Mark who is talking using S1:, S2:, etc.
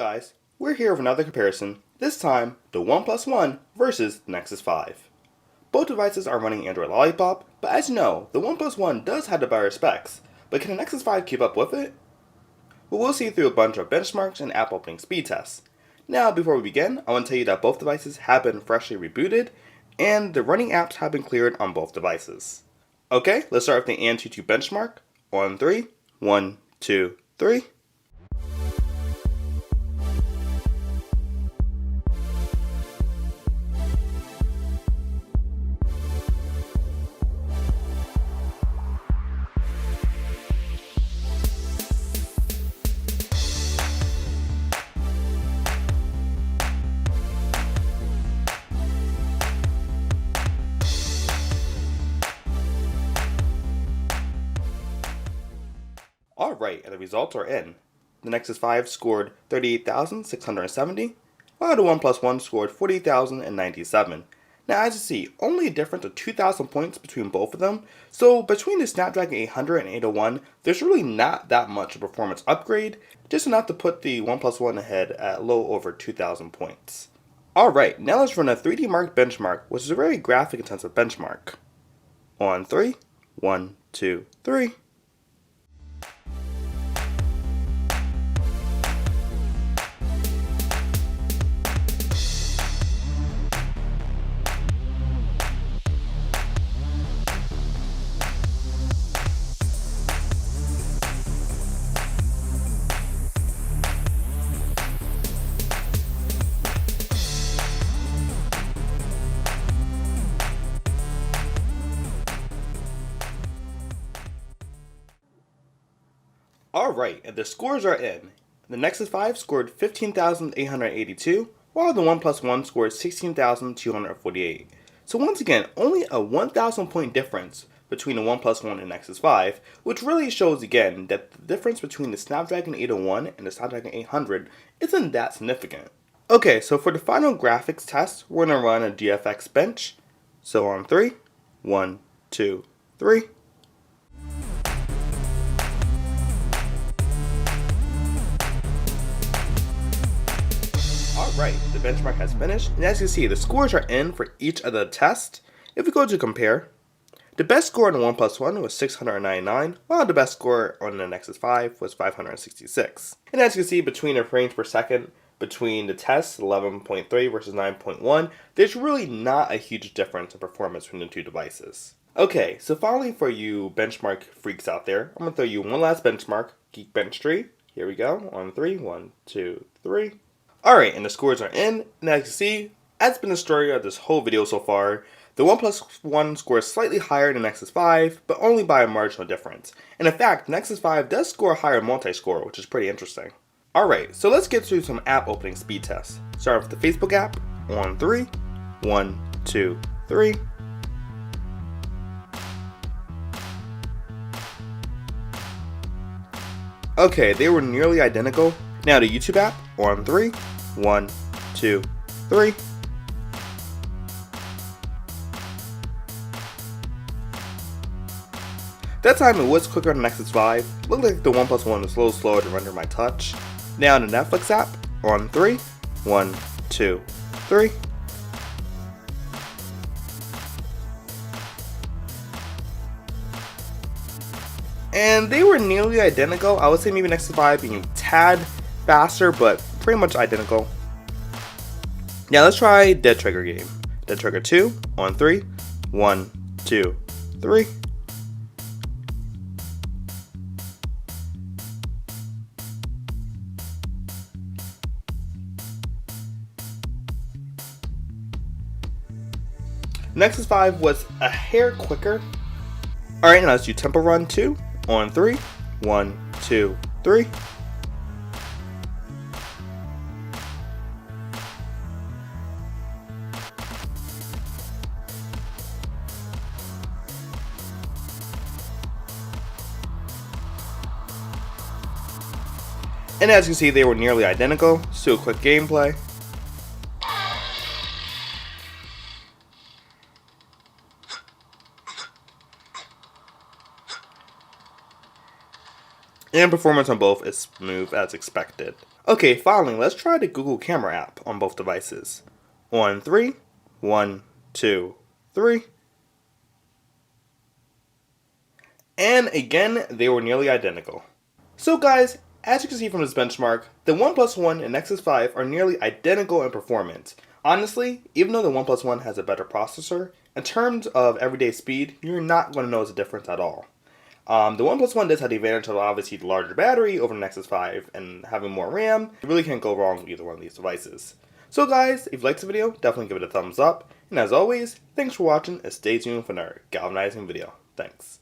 S1: guys, we're here with another comparison, this time the Oneplus One versus the Nexus 5. Both devices are running Android Lollipop, but as you know, the Oneplus One does have the better specs, but can the Nexus 5 keep up with it? Well, we'll see through a bunch of benchmarks and app opening speed tests. Now, before we begin, I want to tell you that both devices have been freshly rebooted, and the running apps have been cleared on both devices. Okay, let's start with the Antutu benchmark. On 3, 1, 2, 3. Alright, and the results are in. The Nexus 5 scored 38,670, while the OnePlus One scored 40,097. Now as you see, only a difference of 2,000 points between both of them, so between the Snapdragon 800 and 801, there's really not that much of a performance upgrade, just enough to put the OnePlus One ahead at a little over 2,000 points. Alright, now let's run a 3D Mark benchmark, which is a very graphic intensive benchmark. On 3, 1, 2, 3. Alright, and the scores are in. The Nexus 5 scored 15,882, while the OnePlus One scored 16,248. So once again, only a 1,000 point difference between the OnePlus One and Nexus 5, which really shows again that the difference between the Snapdragon 801 and the Snapdragon 800 isn't that significant. Okay, so for the final graphics test, we're going to run a GFX bench. So on 3, 1, 2, 3. Alright, the benchmark has finished, and as you see, the scores are in for each of the tests. If we go to compare, the best score on the OnePlus One was 699, while the best score on the Nexus 5 was 566. And as you can see, between the frames per second between the tests, 11.3 versus 9.1, there's really not a huge difference in performance between the two devices. Okay, so finally for you benchmark freaks out there, I'm going to throw you one last benchmark, Geekbench 3. Here we go, on 3, 1, 2, 3. Alright, and the scores are in, and as you see, that's been the story of this whole video so far. The OnePlus One scores slightly higher than Nexus 5, but only by a marginal difference. And in fact, Nexus 5 does score a higher multi-score, which is pretty interesting. Alright, so let's get through some app opening speed tests. Start with the Facebook app, on 3, 1, 2, 3. Okay, they were nearly identical. Now the YouTube app, on 3, 1, 2, 3. That time it was quicker on the Nexus 5. Looked like the OnePlus One was a little slower to render my touch. Now the Netflix app, on 3, 1, 2, 3. And they were nearly identical. I would say maybe Nexus 5 being a tad faster, but pretty much identical. Now let's try Dead Trigger game. Dead Trigger 2, on 3, 1, 2, 3. Nexus 5 was a hair quicker. Alright, now let's do Temple Run 2, on 3, 1, 2, 3. And as you can see, they were nearly identical. Let's do a quick gameplay. and performance on both is smooth as expected. Okay, finally, let's try the Google Camera app on both devices. On 3, 1, 2, 3. And again, they were nearly identical. So guys, as you can see from this benchmark, the OnePlus One and Nexus 5 are nearly identical in performance. Honestly, even though the OnePlus One has a better processor, in terms of everyday speed, you're not going to notice a difference at all. The OnePlus One does have the advantage of obviously the larger battery over the Nexus 5 and having more RAM. You really can't go wrong with either one of these devices. So guys, if you liked the video, definitely give it a thumbs up. And as always, thanks for watching and stay tuned for another galvanizing video. Thanks.